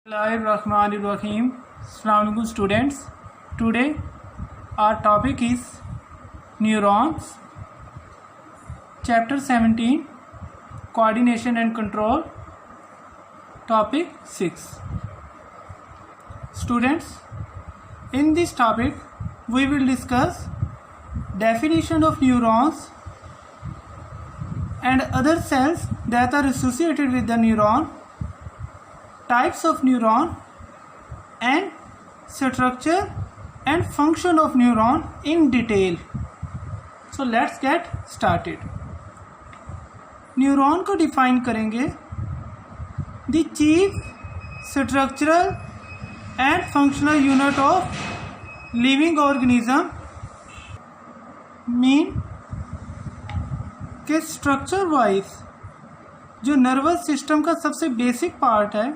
Bismillahirrahmanirrahim. Assalamu alaikum students. Today our topic is neurons. Chapter 17 Coordination and Control. Topic 6. Students, in this topic we will discuss definition of neurons and other cells that are associated with the neuron, types of neuron and structure and function of neuron in detail. So let's get started. Neuron को define करेंगे. The chief structural and functional unit of living organism mean के structure wise जो nervous system का सबसे basic part है,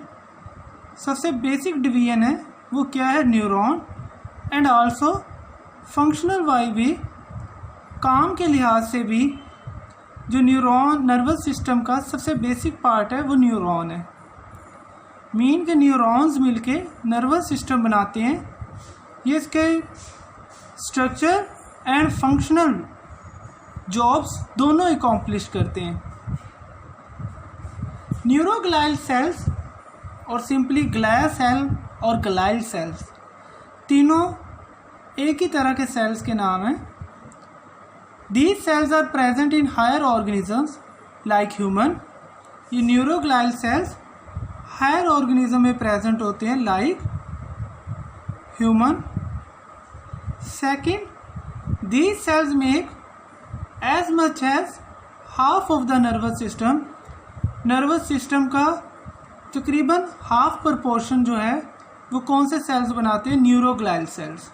सबसे basic division है, वो क्या है? Neuron. And also functional wise भी, काम के लिहाज से भी जो न्यूरॉन नर्वस सिस्टम का सबसे बेसिक पार्ट है वो न्यूरॉन है. मीन के न्यूरॉन्स मिलके नर्वस सिस्टम बनाते हैं. ये इसके स्ट्रक्चर एंड फंक्शनल जॉब्स दोनों अकॉम्प्लिश करते हैं. न्यूरोग्लाइल सेल्स और सिंपली ग्लाया सेल और ग्लाइल सेल्स तीनों एक ही तरह के सेल्स के नाम हैं. These cells are present in higher organisms like human. ये न्यूरोग्लाइल सेल्स हायर ऑर्गेनिज्म में प्रेजेंट होते हैं like human. Second, these cells make as much as half of the nervous system. Nervous system का तकरीबन half proportion जो है वो कौन से सेल्स बनाते हैं? Neuroglial sales.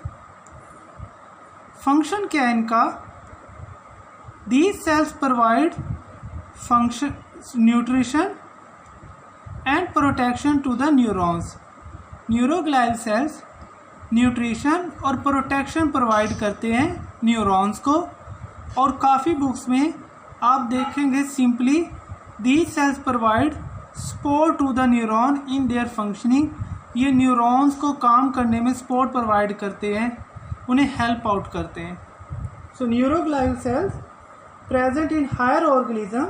फंक्शन क्या है इनका? These cells provide function nutrition and protection to the neurons. Neuroglial cells nutrition और प्रोटेक्शन प्रोवाइड करते हैं न्यूरॉन्स को. और काफ़ी बुक्स में आप देखेंगे simply these cells provide support to the neuron in their functioning. ये न्यूरॉन्स को काम करने में सपोर्ट प्रोवाइड करते हैं, उन्हें हेल्प आउट करते हैं. So neuroglial cells present in higher organism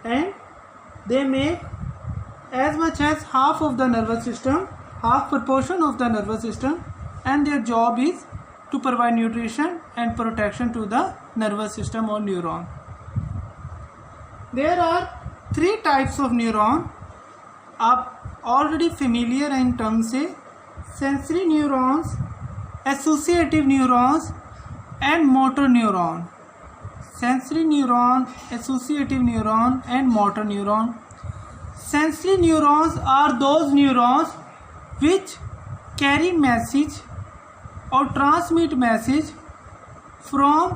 and they make as much as half of the nervous system, half proportion of the nervous system, and their job is to provide nutrition and protection to the nervous system or neuron. There are 3 types of neuron. आप already familiar हैं in term से. Sensory neurons, associative neurons and motor neuron. Sensory neuron, associative neuron and motor neuron. Sensory neurons are those neurons which carry message or transmit message from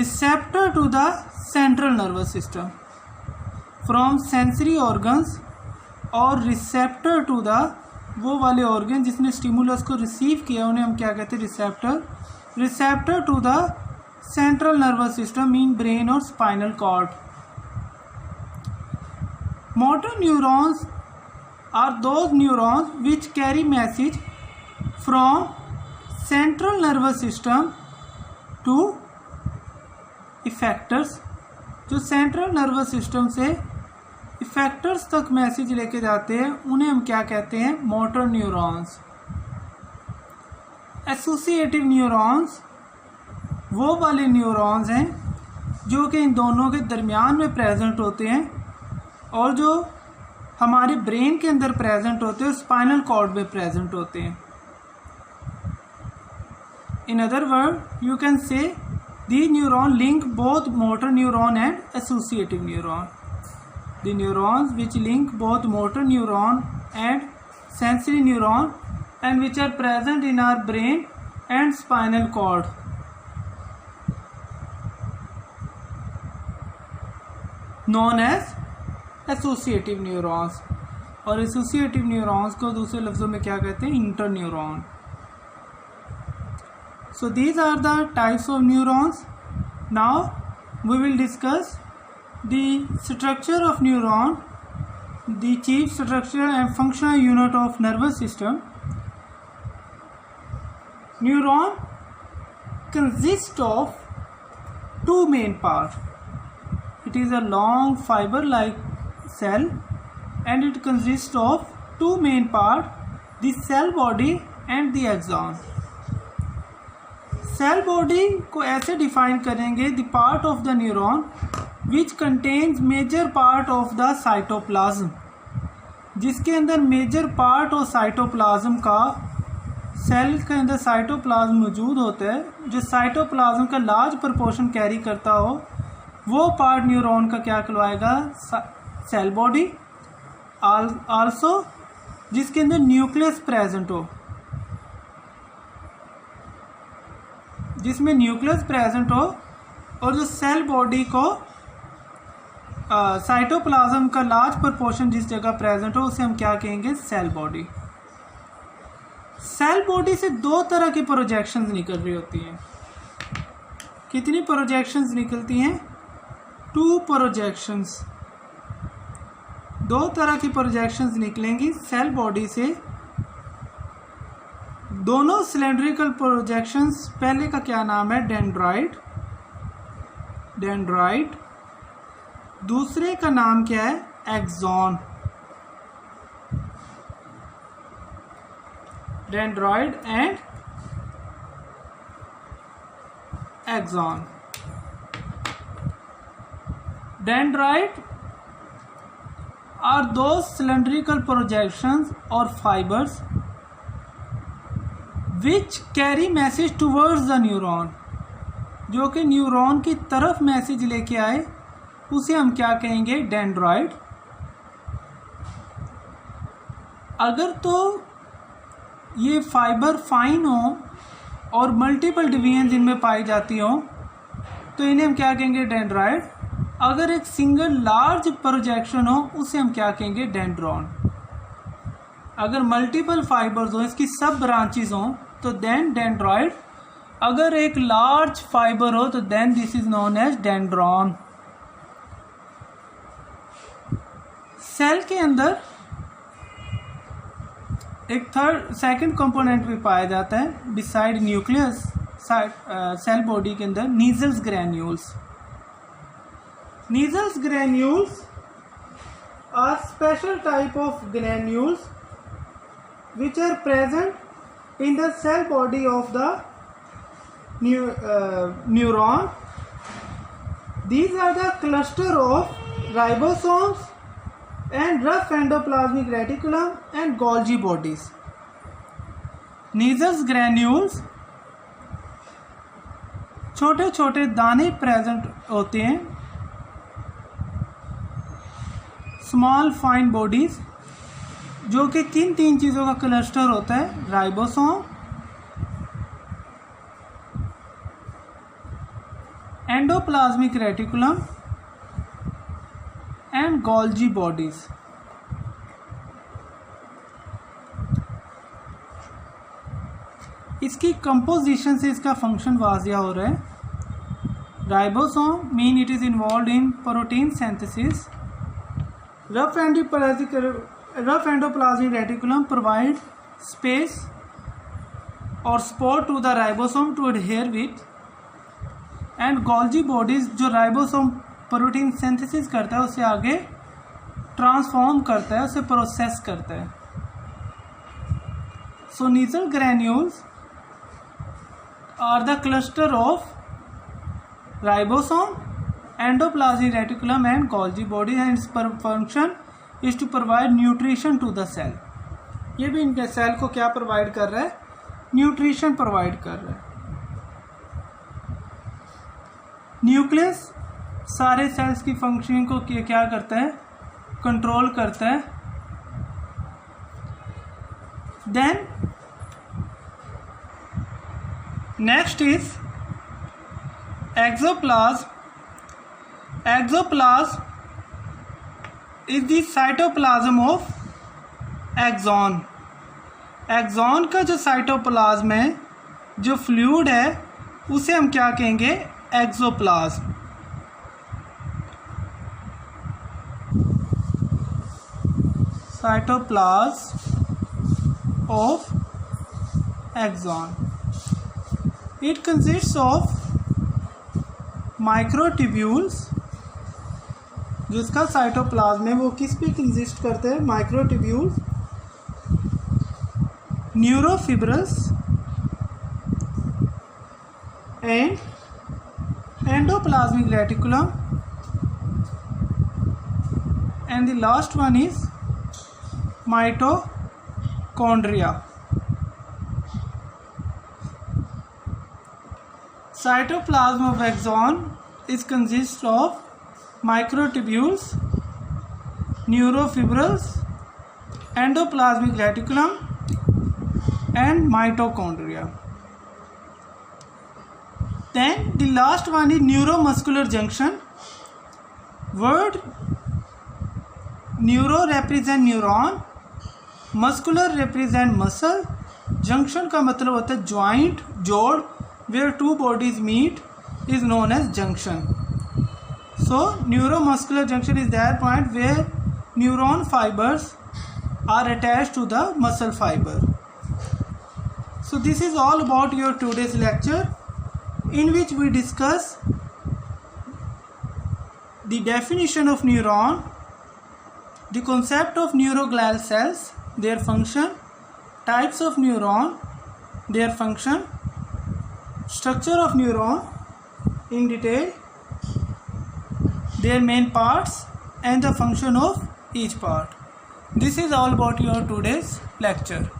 receptor to the central nervous system. From sensory organs और receptor to the, वो वाले organ जिसने stimulus को receive किया उन्हें हम क्या कहते हैं? Receptor. Receptor to the central nervous system mean brain और spinal cord. Motor neurons are those neurons which carry message from central nervous system to effectors. जो सेंट्रल नर्वस सिस्टम से इफेक्टर्स तक मैसेज लेके जाते हैं उन्हें हम क्या कहते हैं? Motor neurons. एसोसिएटिव न्यूरॉन्स वो वाले न्यूरॉन्स हैं जो कि इन दोनों के दरमियान में प्रेजेंट होते हैं और जो हमारे ब्रेन के अंदर प्रेजेंट होते हैं, स्पाइनल कॉर्ड में प्रेजेंट होते हैं. In other word you can say the neuron link both motor neuron and associative neuron. The neurons which link both motor neuron and sensory neuron and which are present in our brain and spinal cord. Known as associative neurons. और associative neurons को दूसरे लफ्ज़ों में क्या कहते हैं? Inter neuron. So these are the types of neurons. Now we will discuss the structure of neuron the chief structural and functional unit of nervous system. Neuron consists of two main parts. It is a long fiber-like cell and it consists of two main parts, the cell body and the axon. Cell body को ऐसे define करेंगे, the part of the neuron which contains major part of the cytoplasm, जिसके अंदर major part और cytoplasm का, cell के अंदर cytoplasm मौजूद होता है, जो साइटोप्लाज्म का लार्ज प्रपोर्शन कैरी करता हो, वो पार्ट न्यूरॉन का क्या कहलाएगा, सेल बॉडी। आल्सो जिसके अंदर न्यूक्लियस प्रेजेंट हो, जिसमें न्यूक्लियस प्रेजेंट हो और जो सेल बॉडी को साइटोप्लाज्म का लार्ज प्रोपोर्शन जिस जगह प्रेजेंट हो उसे हम क्या कहेंगे, सेल बॉडी। सेल बॉडी से दो तरह की प्रोजेक्शंस निकल रही होती हैं। कितनी प्रोजेक्शंस निकलती हैं, 2 प्रोजेक्शंस, 2 तरह की प्रोजेक्शंस निकलेंगी सेल बॉडी से। दोनों सिलेंड्रिकल प्रोजेक्शंस, पहले का क्या नाम है, डेंड्राइट, दूसरे का नाम क्या है, axon. Dendrite and axon. Dendrite are those cylindrical projections or fibers which carry message towards the neuron, जो कि न्यूरॉन की तरफ मैसेज लेके आए, उसे हम क्या कहेंगे, डेंड्राइट। अगर तो ये फाइबर फाइन हो और मल्टीपल डिवीजन इनमें पाई जाती हो तो इन्हें हम क्या कहेंगे, डेंड्राइट। अगर एक सिंगल लार्ज प्रोजेक्शन हो उसे हम क्या कहेंगे, डेंड्रॉन। अगर मल्टीपल फाइबर्स हो, इसकी सब ब्रांचेस हो तो देन डेंड्राइट। अगर एक लार्ज फाइबर हो तो then this is known as dendron. Cell के अंदर एक सेकंड कंपोनेंट भी पाया जाता है बिसाइड न्यूक्लियस, सेल बॉडी के अंदर, नीजल्स granules. Needles granules are special type of granules which are present in the cell body of the neuron. These are the cluster of ribosomes and rough endoplasmic reticulum and Golgi bodies. Needles granules छोटे छोटे दाने present होते हैं, small fine bodies, जो कि किन 3 चीज़ों का क्लस्टर होता है, ribosome, endoplasmic reticulum and Golgi bodies. इसकी कंपोजिशन से इसका फंक्शन वाजिया हो रहा है। Ribosome mean it is involve in protein synthesis. Rough endoplasmic reticulum provide space or support to the ribosome to adhere with, and Golgi bodies जो ribosome protein synthesis करता है उसे आगे ट्रांसफॉर्म करता है, उसे प्रोसेस करता है। So nasal granules are the cluster of ribosome, endoplasmic reticulum and Golgi body, and its function is to provide nutrition to the cell. ये भी इनके सेल को क्या प्रोवाइड कर रहा है, न्यूट्रिशन प्रोवाइड कर रहा है। न्यूक्लियस सारे सेल्स की फंक्शनिंग को क्या करता है, कंट्रोल करता है। Then next is exoplasm. Exoplasm is the cytoplasm of axon. Axon का जो साइटोप्लाज्म है, जो फ्लूइड है, उसे हम क्या कहेंगे, axoplasm. cytoplasm of axon. It consists of microtubules. जिसका साइटोप्लाज्म है वो किस पे कंसिस्ट करते हैं? Microtubules, neurofibres and endoplasmic reticulum, and the last one is mitochondria. Cytoplasm of axon is consists of microtubules, neurofibrils, endoplasmic reticulum and mitochondria. Then the last one is neuromuscular junction. Word neuro represent neuron, muscular represent muscle, junction का मतलब होता है joint, जोड़, where two bodies meet is known as junction. So neuromuscular junction is that point where neuron fibers are attached to the muscle fiber. So this is all about your today's lecture, in which we discuss the definition of neuron, the concept of neuroglial cells, their function, types of neuron, their function, structure of neuron in detail, their main parts and the function of each part. This is all about your today's lecture.